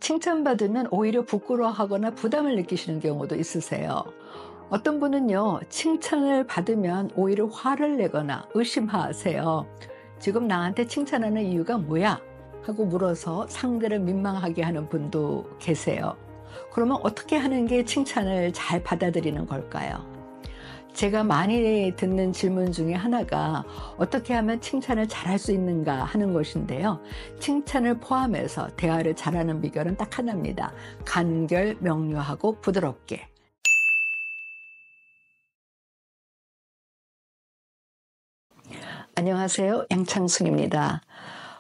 칭찬받으면 오히려 부끄러워하거나 부담을 느끼시는 경우도 있으세요. 어떤 분은요, 칭찬을 받으면 오히려 화를 내거나 의심하세요. 지금 나한테 칭찬하는 이유가 뭐야? 하고 물어서 상대를 민망하게 하는 분도 계세요. 그러면 어떻게 하는 게 칭찬을 잘 받아들이는 걸까요? 제가 많이 듣는 질문 중에 하나가 어떻게 하면 칭찬을 잘할 수 있는가 하는 것인데요. 칭찬을 포함해서 대화를 잘하는 비결은 딱 하나입니다. 간결, 명료하고 부드럽게. 안녕하세요. 양창순입니다.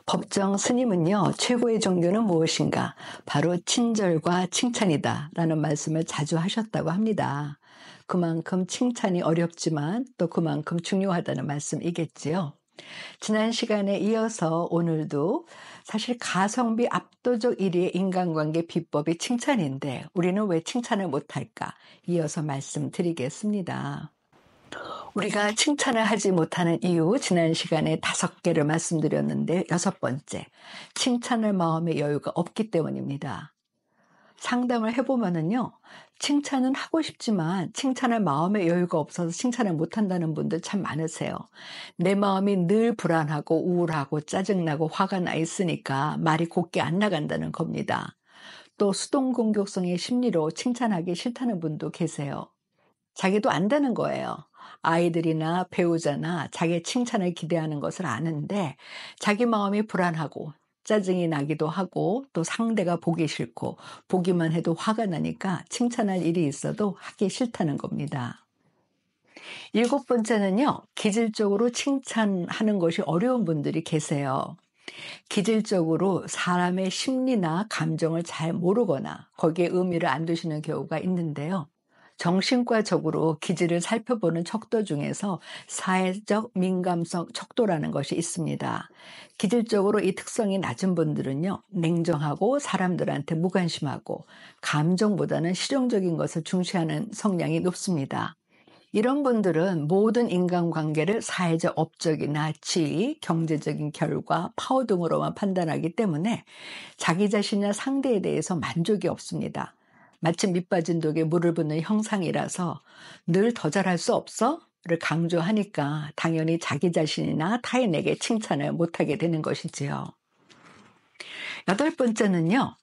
법정 스님은요, 최고의 종교는 무엇인가? 바로 친절과 칭찬이다 라는 말씀을 자주 하셨다고 합니다. 그만큼 칭찬이 어렵지만 또 그만큼 중요하다는 말씀이겠지요. 지난 시간에 이어서 오늘도 사실 가성비 압도적 1위의 인간관계 비법이 칭찬인데 우리는 왜 칭찬을 못할까? 이어서 말씀드리겠습니다. 우리가 칭찬을 하지 못하는 이유, 지난 시간에 5개를 말씀드렸는데 6번째, 칭찬할 마음의 여유가 없기 때문입니다. 상담을 해보면은요, 칭찬은 하고 싶지만 칭찬할 마음의 여유가 없어서 칭찬을 못한다는 분들 참 많으세요. 내 마음이 늘 불안하고 우울하고 짜증나고 화가 나 있으니까 말이 곱게 안 나간다는 겁니다. 또 수동 공격성의 심리로 칭찬하기 싫다는 분도 계세요. 자기도 안다는 거예요. 아이들이나 배우자나 자기의 칭찬을 기대하는 것을 아는데 자기 마음이 불안하고 짜증이 나기도 하고 또 상대가 보기 싫고 보기만 해도 화가 나니까 칭찬할 일이 있어도 하기 싫다는 겁니다. 7번째는요. 기질적으로 칭찬하는 것이 어려운 분들이 계세요. 기질적으로 사람의 심리나 감정을 잘 모르거나 거기에 의미를 안 두시는 경우가 있는데요. 정신과적으로 기질을 살펴보는 척도 중에서 사회적 민감성 척도라는 것이 있습니다. 기질적으로 이 특성이 낮은 분들은요, 냉정하고 사람들한테 무관심하고 감정보다는 실용적인 것을 중시하는 성향이 높습니다. 이런 분들은 모든 인간관계를 사회적 업적이나 지위, 경제적인 결과, 파워 등으로만 판단하기 때문에 자기 자신이나 상대에 대해서 만족이 없습니다. 마치 밑빠진 독에 물을 붓는 형상이라서 늘 더 잘할 수 없어? 를 강조하니까 당연히 자기 자신이나 타인에게 칭찬을 못하게 되는 것이지요. 8번째는요.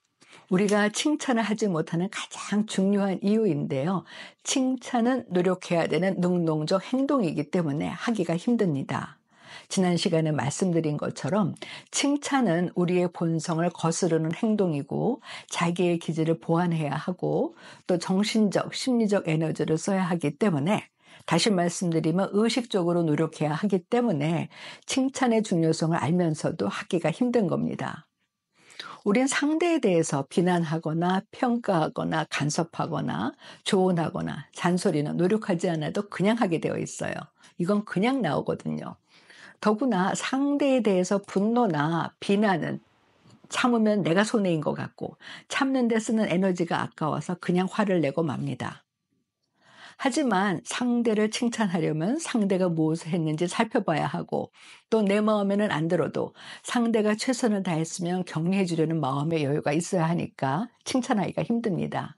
우리가 칭찬을 하지 못하는 가장 중요한 이유인데요. 칭찬은 노력해야 되는 능동적 행동이기 때문에 하기가 힘듭니다. 지난 시간에 말씀드린 것처럼 칭찬은 우리의 본성을 거스르는 행동이고 자기의 기질을 보완해야 하고 또 정신적, 심리적 에너지를 써야 하기 때문에 다시 말씀드리면 의식적으로 노력해야 하기 때문에 칭찬의 중요성을 알면서도 하기가 힘든 겁니다. 우린 상대에 대해서 비난하거나 평가하거나 간섭하거나 조언하거나 잔소리나 노력하지 않아도 그냥 하게 되어 있어요. 이건 그냥 나오거든요. 더구나 상대에 대해서 분노나 비난은 참으면 내가 손해인 것 같고 참는 데 쓰는 에너지가 아까워서 그냥 화를 내고 맙니다. 하지만 상대를 칭찬하려면 상대가 무엇을 했는지 살펴봐야 하고 또 내 마음에는 안 들어도 상대가 최선을 다했으면 격려해 주려는 마음의 여유가 있어야 하니까 칭찬하기가 힘듭니다.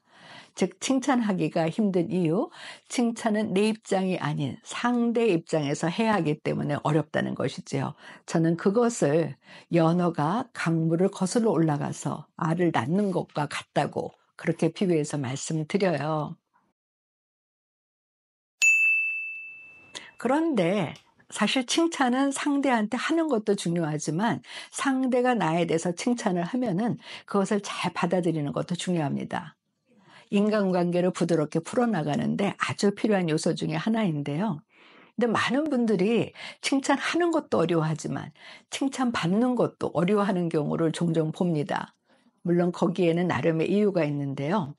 즉 칭찬하기가 힘든 이유, 칭찬은 내 입장이 아닌 상대 입장에서 해야 하기 때문에 어렵다는 것이지요. 저는 그것을 연어가 강물을 거슬러 올라가서 알을 낳는 것과 같다고 그렇게 비유해서 말씀드려요. 그런데 사실 칭찬은 상대한테 하는 것도 중요하지만 상대가 나에 대해서 칭찬을 하면은 그것을 잘 받아들이는 것도 중요합니다. 인간관계를 부드럽게 풀어나가는데 아주 필요한 요소 중에 하나인데요. 근데 많은 분들이 칭찬하는 것도 어려워하지만 칭찬받는 것도 어려워하는 경우를 종종 봅니다. 물론 거기에는 나름의 이유가 있는데요.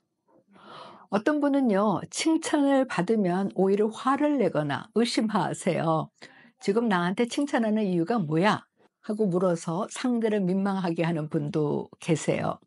어떤 분은요, 칭찬을 받으면 오히려 화를 내거나 의심하세요. 지금 나한테 칭찬하는 이유가 뭐야? 하고 물어서 상대를 민망하게 하는 분도 계세요.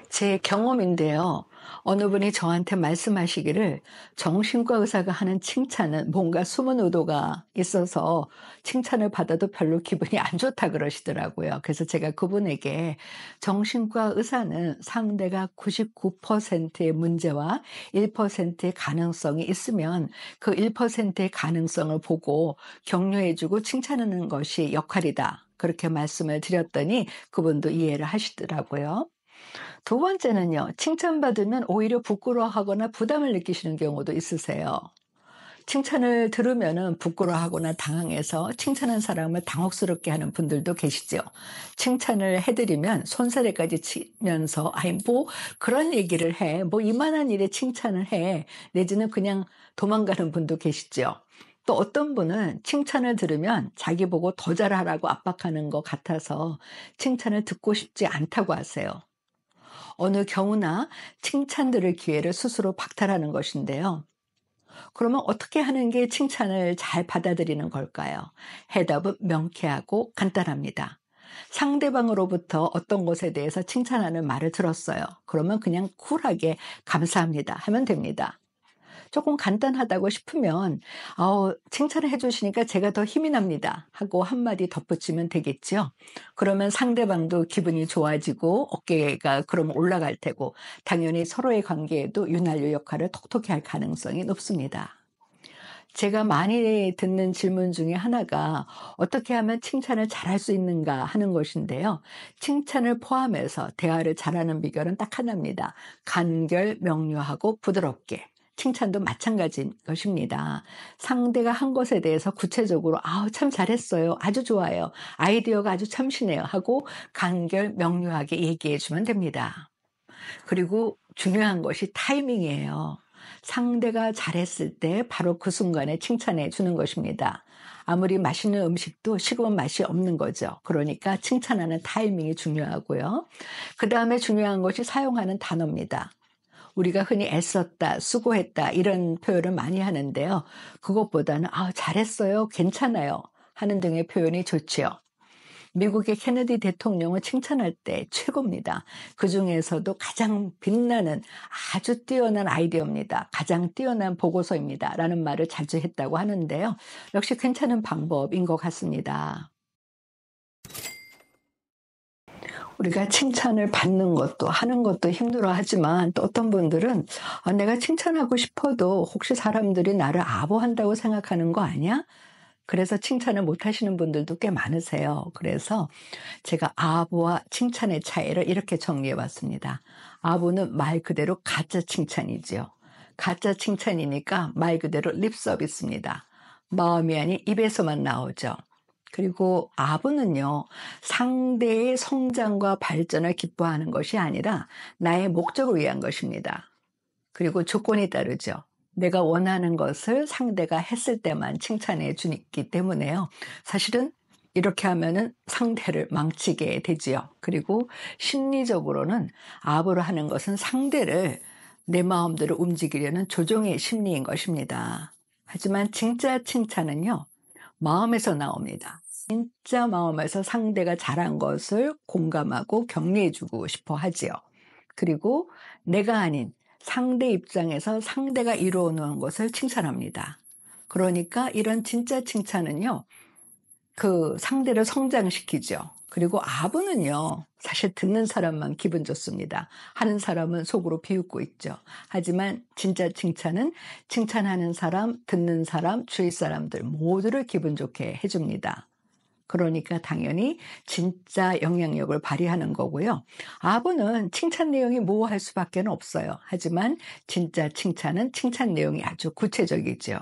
제 경험인데요. 어느 분이 저한테 말씀하시기를 정신과 의사가 하는 칭찬은 뭔가 숨은 의도가 있어서 칭찬을 받아도 별로 기분이 안 좋다 그러시더라고요. 그래서 제가 그분에게 정신과 의사는 상대가 99%의 문제와 1%의 가능성이 있으면 그 1%의 가능성을 보고 격려해주고 칭찬하는 것이 역할이다. 그렇게 말씀을 드렸더니 그분도 이해를 하시더라고요. 두 번째는요. 칭찬받으면 오히려 부끄러워하거나 부담을 느끼시는 경우도 있으세요. 칭찬을 들으면은 부끄러워하거나 당황해서 칭찬한 사람을 당혹스럽게 하는 분들도 계시죠. 칭찬을 해드리면 손사래까지 치면서 아이 뭐 그런 얘기를 해. 뭐 이만한 일에 칭찬을 해. 내지는 그냥 도망가는 분도 계시죠. 또 어떤 분은 칭찬을 들으면 자기 보고 더 잘하라고 압박하는 것 같아서 칭찬을 듣고 싶지 않다고 하세요. 어느 경우나 칭찬 들을 기회를 스스로 박탈하는 것인데요. 그러면 어떻게 하는 게 칭찬을 잘 받아들이는 걸까요? 해답은 명쾌하고 간단합니다. 상대방으로부터 어떤 것에 대해서 칭찬하는 말을 들었어요. 그러면 그냥 쿨하게 감사합니다 하면 됩니다. 조금 간단하다고 싶으면 칭찬을 해 주시니까 제가 더 힘이 납니다 하고 한마디 덧붙이면 되겠죠. 그러면 상대방도 기분이 좋아지고 어깨가 그러면 올라갈 테고 당연히 서로의 관계에도 윤활유 역할을 톡톡히 할 가능성이 높습니다. 제가 많이 듣는 질문 중에 하나가 어떻게 하면 칭찬을 잘할 수 있는가 하는 것인데요. 칭찬을 포함해서 대화를 잘하는 비결은 딱 하나입니다. 간결, 명료하고 부드럽게. 칭찬도 마찬가지인 것입니다. 상대가 한 것에 대해서 구체적으로 참 잘했어요. 아주 좋아요. 아이디어가 아주 참신해요 하고 간결, 명료하게 얘기해 주면 됩니다. 그리고 중요한 것이 타이밍이에요. 상대가 잘했을 때 바로 그 순간에 칭찬해 주는 것입니다. 아무리 맛있는 음식도 식으면 맛이 없는 거죠. 그러니까 칭찬하는 타이밍이 중요하고요. 그 다음에 중요한 것이 사용하는 단어입니다. 우리가 흔히 애썼다, 수고했다 이런 표현을 많이 하는데요. 그것보다는 잘했어요, 괜찮아요 하는 등의 표현이 좋지요. 미국의 케네디 대통령을 칭찬할 때 최고입니다. 그중에서도 가장 빛나는 아주 뛰어난 아이디어입니다. 가장 뛰어난 보고서입니다. 라는 말을 자주 했다고 하는데요. 역시 괜찮은 방법인 것 같습니다. 우리가 칭찬을 받는 것도 하는 것도 힘들어하지만 또 어떤 분들은 내가 칭찬하고 싶어도 혹시 사람들이 나를 아부한다고 생각하는 거 아니야? 그래서 칭찬을 못 하시는 분들도 꽤 많으세요. 그래서 제가 아부와 칭찬의 차이를 이렇게 정리해 봤습니다. 아부는 말 그대로 가짜 칭찬이지요. 가짜 칭찬이니까 말 그대로 립 서비스입니다. 마음이 아닌 입에서만 나오죠. 그리고 아부는요, 상대의 성장과 발전을 기뻐하는 것이 아니라 나의 목적을 위한 것입니다. 그리고 조건이 따르죠. 내가 원하는 것을 상대가 했을 때만 칭찬해 주기 때문에요. 사실은 이렇게 하면은 상대를 망치게 되지요. 그리고 심리적으로는 아부를 하는 것은 상대를 내 마음대로 움직이려는 조종의 심리인 것입니다. 하지만 진짜 칭찬은요, 마음에서 나옵니다. 진짜 마음에서 상대가 잘한 것을 공감하고 격려해주고 싶어 하지요. 그리고 내가 아닌 상대 입장에서 상대가 이루어 놓은 것을 칭찬합니다. 그러니까 이런 진짜 칭찬은요, 그 상대를 성장시키죠. 그리고 아부는요, 사실 듣는 사람만 기분 좋습니다. 하는 사람은 속으로 비웃고 있죠. 하지만 진짜 칭찬은 칭찬하는 사람, 듣는 사람, 주위 사람들 모두를 기분 좋게 해줍니다. 그러니까 당연히 진짜 영향력을 발휘하는 거고요. 아부는 칭찬 내용이 모호할 수밖에 없어요. 하지만 진짜 칭찬은 칭찬 내용이 아주 구체적이죠.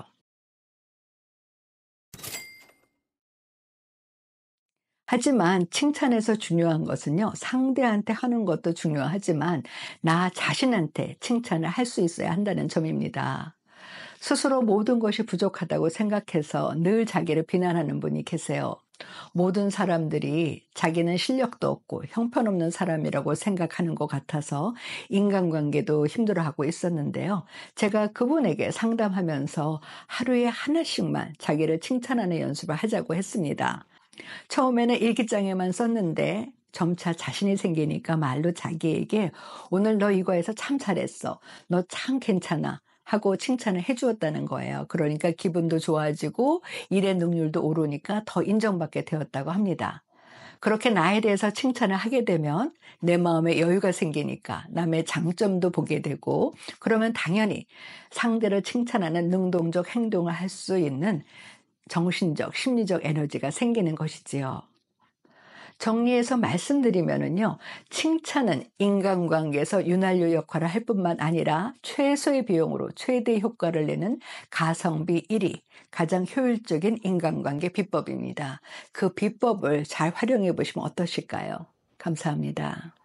하지만 칭찬에서 중요한 것은요, 상대한테 하는 것도 중요하지만 나 자신한테 칭찬을 할 수 있어야 한다는 점입니다. 스스로 모든 것이 부족하다고 생각해서 늘 자기를 비난하는 분이 계세요. 모든 사람들이 자기는 실력도 없고 형편없는 사람이라고 생각하는 것 같아서 인간관계도 힘들어하고 있었는데요. 제가 그분에게 상담하면서 하루에 하나씩만 자기를 칭찬하는 연습을 하자고 했습니다. 처음에는 일기장에만 썼는데 점차 자신이 생기니까 말로 자기에게 오늘 너 이거 해서 참 잘했어. 너 참 괜찮아. 하고 칭찬을 해 주었다는 거예요. 그러니까 기분도 좋아지고 일의 능률도 오르니까 더 인정받게 되었다고 합니다. 그렇게 나에 대해서 칭찬을 하게 되면 내 마음에 여유가 생기니까 남의 장점도 보게 되고, 그러면 당연히 상대를 칭찬하는 능동적 행동을 할 수 있는 정신적, 심리적 에너지가 생기는 것이지요. 정리해서 말씀드리면은요, 칭찬은 인간관계에서 윤활유 역할을 할 뿐만 아니라 최소의 비용으로 최대 효과를 내는 가성비 1위, 가장 효율적인 인간관계 비법입니다. 그 비법을 잘 활용해 보시면 어떠실까요? 감사합니다.